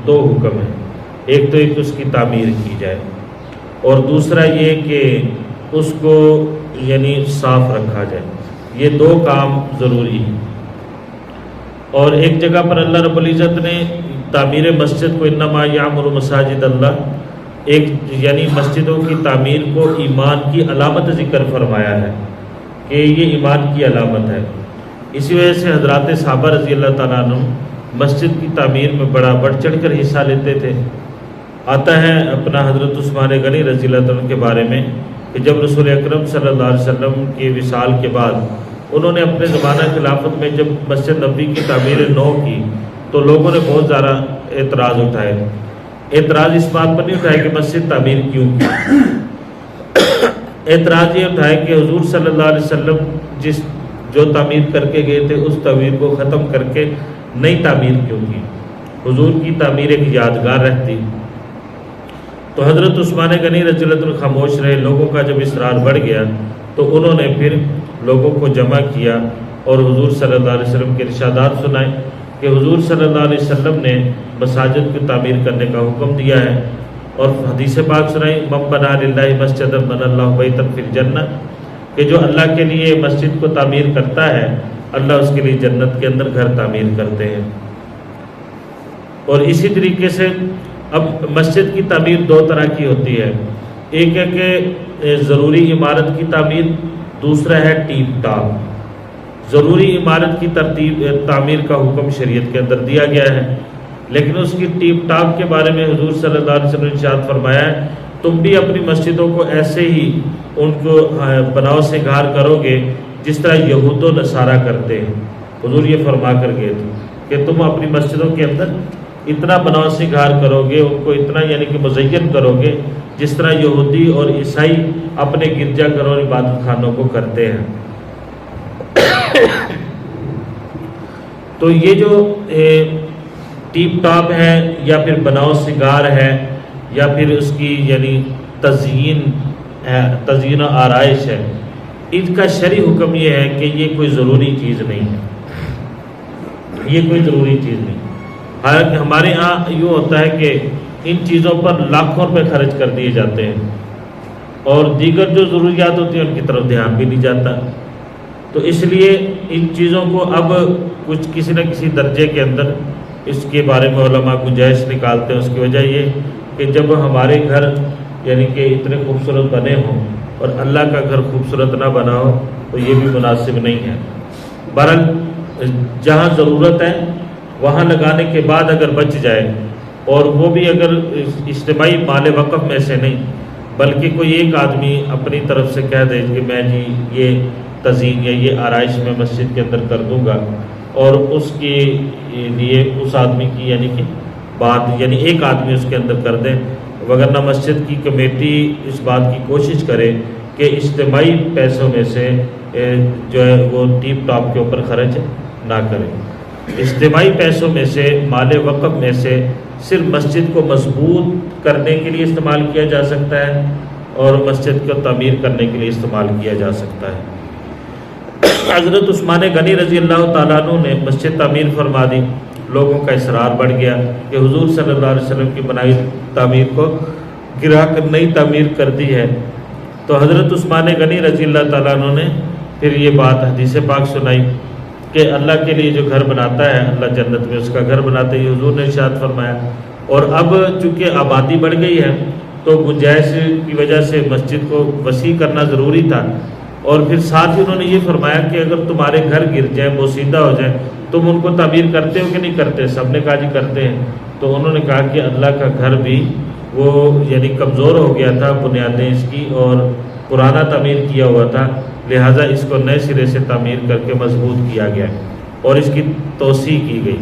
دو حکم ہیں، ایک تو اس کی تعمیر کی جائے، اور دوسرا یہ کہ اس کو یعنی صاف رکھا جائے، یہ دو کام ضروری ہیں۔ اور ایک جگہ پر اللہ رب العزت نے تعمیر مسجد کو انما یعمر مساجد اللہ، ایک یعنی مسجدوں کی تعمیر کو ایمان کی علامت ذکر فرمایا ہے کہ یہ ایمان کی علامت ہے۔ اسی وجہ سے حضرات صحابہ رضی اللہ تعالیٰ عنہ مسجد کی تعمیر میں بڑا بڑھ چڑھ کر حصہ لیتے تھے۔ آتا ہے اپنا حضرت عثمان غنی رضی اللہ تعالیٰ عنہ کے بارے میں کہ جب رسول اکرم صلی اللہ علیہ وسلم کے وصال کے بعد انہوں نے اپنے زمانہ خلافت میں جب مسجد نبوی کی تعمیر نو کی تو لوگوں نے بہت زیادہ اعتراض اٹھائے۔ اعتراض اس بات پر نہیں اٹھائے کہ مسجد تعمیر کیوں کی، اعتراض یہ اٹھائے کہ حضور صلی اللہ علیہ وسلم جو تعمیر کر کے گئے تھے اس تعمیر کو ختم کر کے نئی تعمیر کیوں کی، حضور کی تعمیر ایک یادگار رہتی۔ تو حضرت عثمان غنی رضی اللہ عنہ خاموش رہے، لوگوں کا جب اصرار بڑھ گیا تو انہوں نے پھر لوگوں کو جمع کیا اور حضور صلی اللہ علیہ وسلم کے ارشادات سنائے کہ حضور صلی اللہ علیہ وسلم نے مساجد کی تعمیر کرنے کا حکم دیا ہے، اور حدیث پاک سنائی من بنا للہ مسجدا بنى اللہ بیتا فی الجنہ، کہ جو اللہ کے لیے مسجد کو تعمیر کرتا ہے اللہ اس کے لیے جنت کے اندر گھر تعمیر کرتے ہیں۔ اور اسی طریقے سے اب مسجد کی تعمیر دو طرح کی ہوتی ہے، ایک ہے کہ ضروری عمارت کی تعمیر، دوسرا ہے ٹیپ ٹاپ۔ ضروری عمارت کی تعمیر کا حکم شریعت کے اندر دیا گیا ہے، لیکن اس کی ٹیپ ٹاپ کے بارے میں حضور صلی اللہ علیہ وسلم نے ارشاد فرمایا ہے تم بھی اپنی مسجدوں کو ایسے ہی ان کو بناؤ سے گھار کرو گے جس طرح یہود و نصارہ کرتے ہیں۔ حضور یہ فرما کر گئے تھے کہ تم اپنی مسجدوں کے اندر اتنا بناؤ سے گھار کرو گے، ان کو اتنا یعنی کہ مزین کرو گے جس طرح یہودی اور عیسائی اپنے گرجا گھروں اور عبادت خانوں کو کرتے ہیں۔ تو یہ جو ٹیپ ٹاپ ہے یا پھر بناؤ سنگار ہے یا پھر اس کی یعنی تزئین و آرائش ہے، ان کا شرعی حکم یہ ہے کہ یہ کوئی ضروری چیز نہیں ہے، یہ کوئی ضروری چیز نہیں۔ حالانکہ ہمارے ہاں یوں ہوتا ہے کہ ان چیزوں پر لاکھوں روپے خرچ کر دیے جاتے ہیں اور دیگر جو ضروریات ہوتی ہیں ان کی طرف دھیان بھی نہیں جاتا۔ تو اس لیے ان چیزوں کو اب کچھ کسی نہ کسی درجے کے اندر اس کے بارے میں علماء گنجائش نکالتے ہیں۔ اس کی وجہ یہ کہ جب ہمارے گھر یعنی کہ اتنے خوبصورت بنے ہوں اور اللہ کا گھر خوبصورت نہ بنا ہو تو یہ بھی مناسب نہیں ہے۔ بہرحال جہاں ضرورت ہے وہاں لگانے کے بعد اگر بچ جائے، اور وہ بھی اگر اجتماعی مال وقف میں سے نہیں بلکہ کوئی ایک آدمی اپنی طرف سے کہہ دے کہ میں جی یہ تزئین یا یہ آرائش میں مسجد کے اندر کر دوں گا، اور اس کے لیے اس آدمی کی یعنی کہ بات یعنی ایک آدمی اس کے اندر کر دے، وگرنہ مسجد کی کمیٹی اس بات کی کوشش کرے کہ اجتماعی پیسوں میں سے جو ہے وہ ٹیپ ٹاپ کے اوپر خرچ نہ کرے۔ اجتماعی پیسوں میں سے مال وقف میں سے صرف مسجد کو مضبوط کرنے کے لیے استعمال کیا جا سکتا ہے اور مسجد کو تعمیر کرنے کے لیے استعمال کیا جا سکتا ہے۔ حضرت عثمان غنی رضی اللہ تعالیٰ عنہ نے مسجد تعمیر فرما دی، لوگوں کا اصرار بڑھ گیا کہ حضور صلی اللہ علیہ وسلم کی بنائی تعمیر کو گرا کر نئی تعمیر کر دی ہے۔ تو حضرت عثمان غنی رضی اللہ تعالیٰ عنہ نے پھر یہ بات حدیث پاک سنائی کہ اللہ کے لیے جو گھر بناتا ہے اللہ جنت میں اس کا گھر بناتے ہی حضور نے ارشاد فرمایا۔ اور اب چونکہ آبادی بڑھ گئی ہے تو گنجائش کی وجہ سے مسجد کو وسیع کرنا ضروری تھا، اور پھر ساتھ ہی انہوں نے یہ فرمایا کہ اگر تمہارے گھر گر جائیں بوسیدہ ہو جائیں تم ان کو تعمیر کرتے ہو کہ نہیں کرتے؟ سب نے کہا جی کرتے ہیں۔ تو انہوں نے کہا کہ اللہ کا گھر بھی وہ یعنی کمزور ہو گیا تھا بنیادیں اس کی، اور پرانا تعمیر کیا ہوا تھا، لہٰذا اس کو نئے سرے سے تعمیر کر کے مضبوط کیا گیا اور اس کی توسیع کی گئی۔